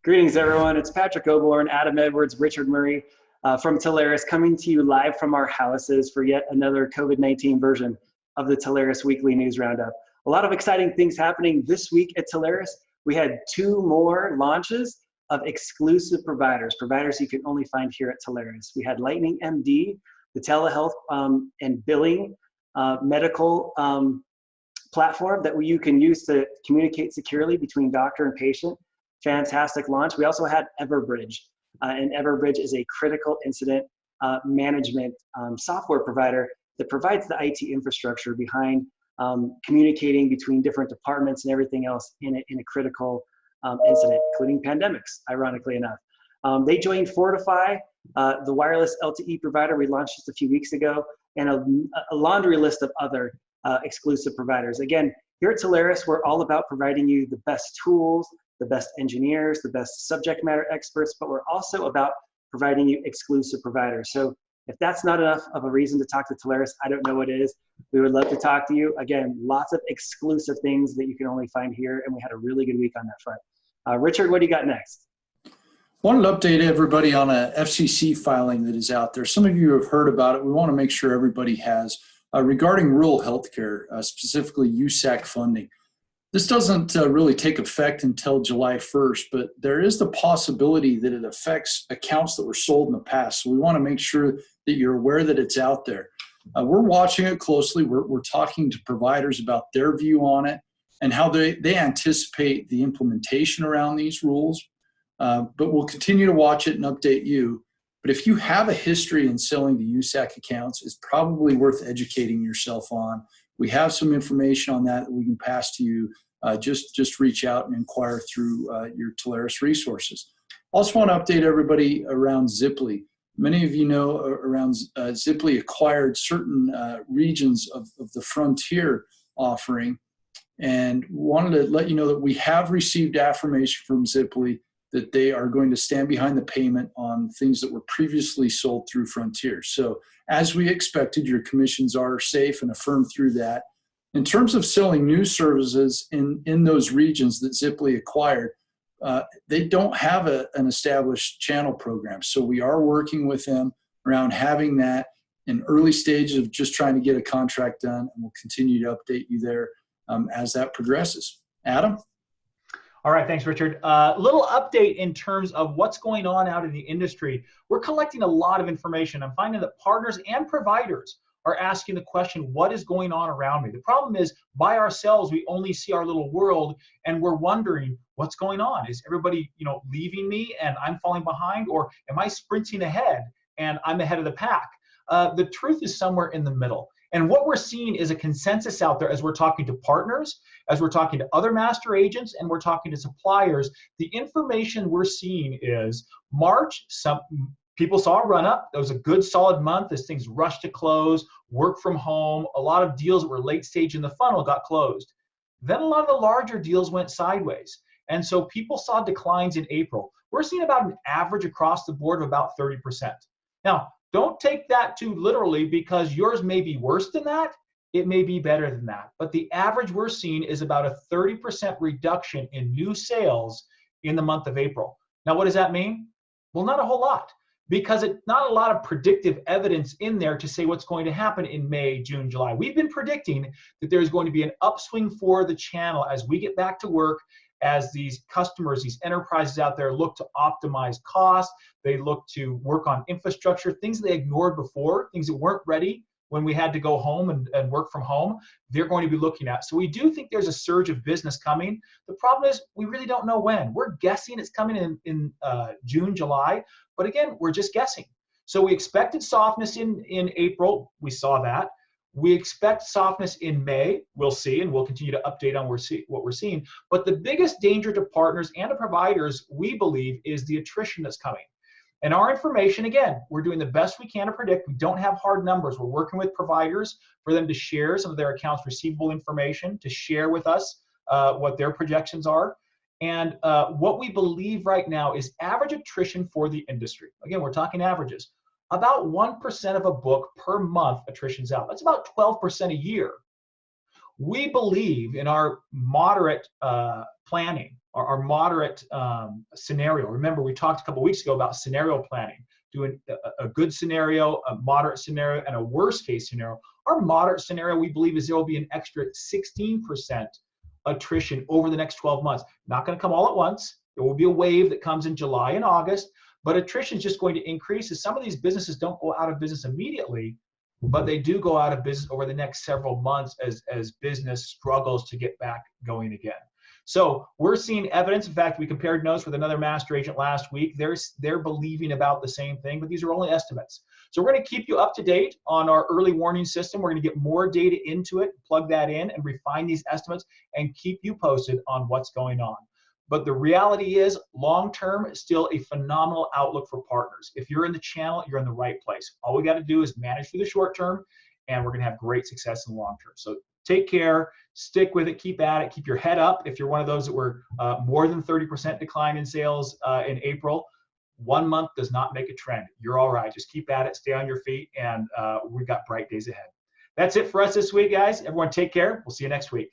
Greetings, everyone. It's Patrick Oborn, Adam Edwards, Richard Murray from Telarus, coming to you live from our houses for yet another COVID-19 version of the Telarus Weekly News Roundup. A lot of exciting things happening this week at Telarus. We had 2 more launches of exclusive providers you can only find here at Telarus. We had Lightning MD, the telehealth and billing medical platform that you can use to communicate securely between doctor and patient. Fantastic launch. We also had Everbridge, and Everbridge is a critical incident management software provider that provides the IT infrastructure behind communicating between different departments and everything else in a critical incident, including pandemics, ironically enough. They joined Fortify, the wireless LTE provider we launched just a few weeks ago, and a laundry list of other exclusive providers. Again, here at Telarus, we're all about providing you the best tools, the best engineers, the best subject matter experts, but we're also about providing you exclusive providers. So if that's not enough of a reason to talk to Telarus, I don't know what is. We would love to talk to you. Again, lots of exclusive things that you can only find here, and we had a really good week on that front. Richard, what do you got next? Wanted to update everybody on a FCC filing that is out there. Some of you have heard about it. We want to make sure everybody has. Regarding rural healthcare, specifically USAC funding. This doesn't really take effect until July 1st, but there is the possibility that it affects accounts that were sold in the past. So we want to make sure that you're aware that it's out there. We're watching it closely. We're talking to providers about their view on it and how they anticipate the implementation around these rules. But we'll continue to watch it and update you. But if you have a history in selling to USAC accounts, it's probably worth educating yourself on. We have some information on that we can pass to you. Just reach out and inquire through your Telarus resources. Also want to update everybody around Ziply. Many of you know around Ziply acquired certain regions of the Frontier offering, and wanted to let you know that we have received affirmation from Ziply that they are going to stand behind the payment on things that were previously sold through Frontier. So as we expected, your commissions are safe and affirmed through that. In terms of selling new services in those regions that Ziply acquired, they don't have an established channel program. So we are working with them around having that in early stages of just trying to get a contract done, and we'll continue to update you there as that progresses. Adam? All right, thanks, Richard. Little update in terms of what's going on out in the industry. We're collecting a lot of information. I'm finding that partners and providers are asking the question, what is going on around me? The problem is, by ourselves, we only see our little world, and we're wondering what's going on. Is everybody, leaving me and I'm falling behind, or am I sprinting ahead and I'm ahead of the pack? The truth is somewhere in the middle. And what we're seeing is a consensus out there as we're talking to partners, as we're talking to other master agents, and we're talking to suppliers. The information we're seeing is March, some people saw a run up. It was a good solid month as things rushed to close, work from home. A lot of deals that were late stage in the funnel got closed. Then a lot of the larger deals went sideways. And so people saw declines in April. We're seeing about an average across the board of about 30%. Now, don't take that too literally, because yours may be worse than that. It may be better than that. But the average we're seeing is about a 30% reduction in new sales in the month of April. Now, what does that mean? Well, not a whole lot, because it's not a lot of predictive evidence in there to say what's going to happen in May, June, July. We've been predicting that there's going to be an upswing for the channel as we get back to work, as these customers, these enterprises out there look to optimize costs. They look to work on infrastructure, things they ignored before, things that weren't ready when we had to go home and work from home, they're going to be looking at. So we do think there's a surge of business coming. The problem is we really don't know when. We're guessing it's coming in June, July, but again, we're just guessing. So we expected softness in April. We saw that. We expect softness in May. We'll see, and we'll continue to update on what we're seeing. But the biggest danger to partners and to providers, we believe, is the attrition that's coming. And our information, again, we're doing the best we can to predict. We don't have hard numbers. We're working with providers for them to share some of their accounts receivable information, to share with us what their projections are. And what we believe right now is average attrition for the industry. Again, we're talking averages. About 1% of a book per month attrition's out. That's about 12% a year. We believe in our moderate planning, our moderate scenario. Remember, we talked a couple weeks ago about scenario planning, doing a good scenario, a moderate scenario, and a worst case scenario. Our moderate scenario, we believe, is there will be an extra 16% attrition over the next 12 months. Not going to come all at once. There will be a wave that comes in July and August, but attrition is just going to increase as some of these businesses don't go out of business immediately, but they do go out of business over the next several months as business struggles to get back going again. So we're seeing evidence. In fact, we compared notes with another master agent last week. They're believing about the same thing, but these are only estimates. So we're going to keep you up to date on our early warning system. We're going to get more data into it, plug that in, and refine these estimates and keep you posted on what's going on. But the reality is, long-term, still a phenomenal outlook for partners. If you're in the channel, you're in the right place. All we got to do is manage through the short term, and we're going to have great success in the long term. So take care, stick with it, keep at it, keep your head up. If you're one of those that were more than 30% decline in sales in April, 1 month does not make a trend. You're all right. Just keep at it, stay on your feet, and we've got bright days ahead. That's it for us this week, guys. Everyone take care. We'll see you next week.